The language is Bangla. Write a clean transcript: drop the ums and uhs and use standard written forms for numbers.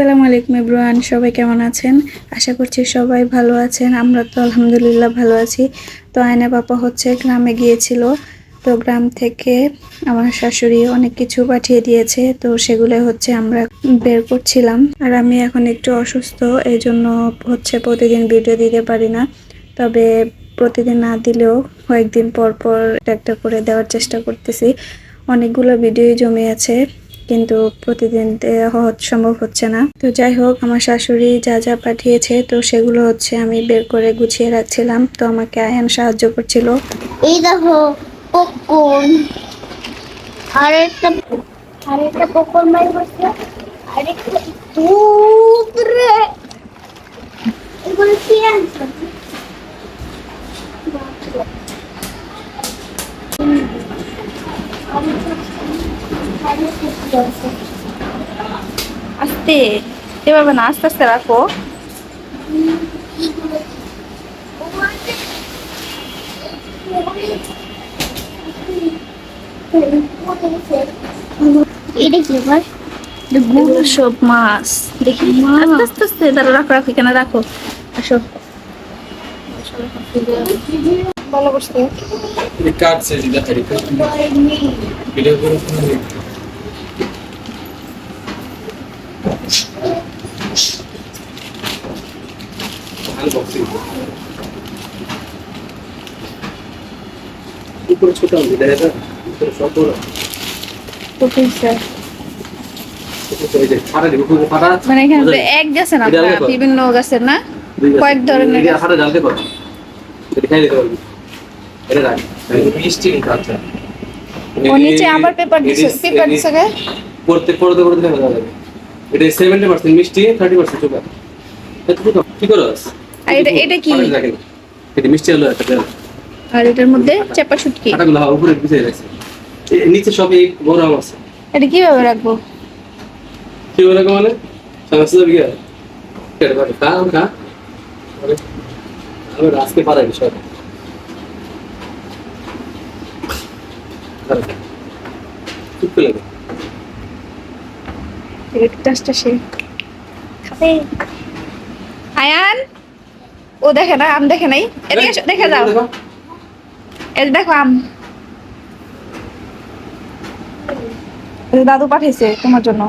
আসসালামু আলাইকুম এভরিওয়ান, সবাই কেমন আছেন? আশা করছি সবাই ভালো আছেন। আমরা তো আলহামদুলিল্লাহ ভালো আছি। তো আয়না পাপা হচ্ছে গ্রামে গিয়েছিল। তো গ্রাম থেকে আমার শাশুড়ি অনেক কিছু পাঠিয়ে দিয়েছে, তো সেগুলো হচ্ছে আমরা বের করছিলাম। আর আমি এখন একটু অসুস্থ, এই জন্য হচ্ছে প্রতিদিন ভিডিও দিতে পারি না। তবে প্রতিদিন না দিলেও কয়েকদিন পর পর একটা করে দেওয়ার চেষ্টা করতেছি। অনেকগুলো ভিডিওই জমে আছে, কিন্তু প্রতিদিন দেওয়া সম্ভব হচ্ছে না। তো যাই হোক, আমার শাশুড়ি যা যা পাঠিয়েছে তো সেগুলো হচ্ছে আমি বের করে গুছিয়ে রাখছিলাম। তো আমাকে আয়ান সাহায্য করছিল। এই দেখো পপকর্ন, আরেকটা পপকর্ন বাই করছে, আরেকটা দুধ রে। এগুলো কি আনছো? আস্তে এভাবে না, আস্তে আস্তে রাখো। এটা কি আবার? এগুলো সব মাছ। দেখি আস্তে আস্তে আস্তে তারা রাখো রাখো, এখানে রাখো। আসো, ভালো করছে। কাটছে যেটা ভিডিও করে আনবক্সিং উপরে ছোট আছে দেখা উপরে সব বড় তো পিসা এই যে ফাটা দিব উপরে ফাটা মানে এখানে তো এক গাছে না, বিভিন্ন গাছের না, কয়েক ধরনের এটা ফাটা জ্বালতে পারো, দেখাই দিতে পারবি। এটা রাখ মিষ্টি কাঁচা ও নিচে আবার পেপার দিছে কে করতে করতে করতে দেখা যাবে। এটা 70% মিষ্টি 30% সুগার। এটা তো কি করছ? আর এটা কি? এটা মিষ্টি হলো একটা। আর এটার মধ্যে চেপা শুটকি, ফাটাগুলো উপরে বিছিয়ে রাখছে, নিচে সব এই বড় আম আছে। এটা কিভাবে রাখবো? কি বলে মানে সমস্যা কি আছে? কেটে পারে কাম কা আমি রাস্তে পারে বিষয় চুপ করে লাগে এটা টেস্টটা সে খাবে। আয়ান, ও দেখে না, আম দেখে নাই। এদিকে এসো, দেখে যাও। এই দেখো আম, দাদু পাঠিয়েছে তোমার জন্য।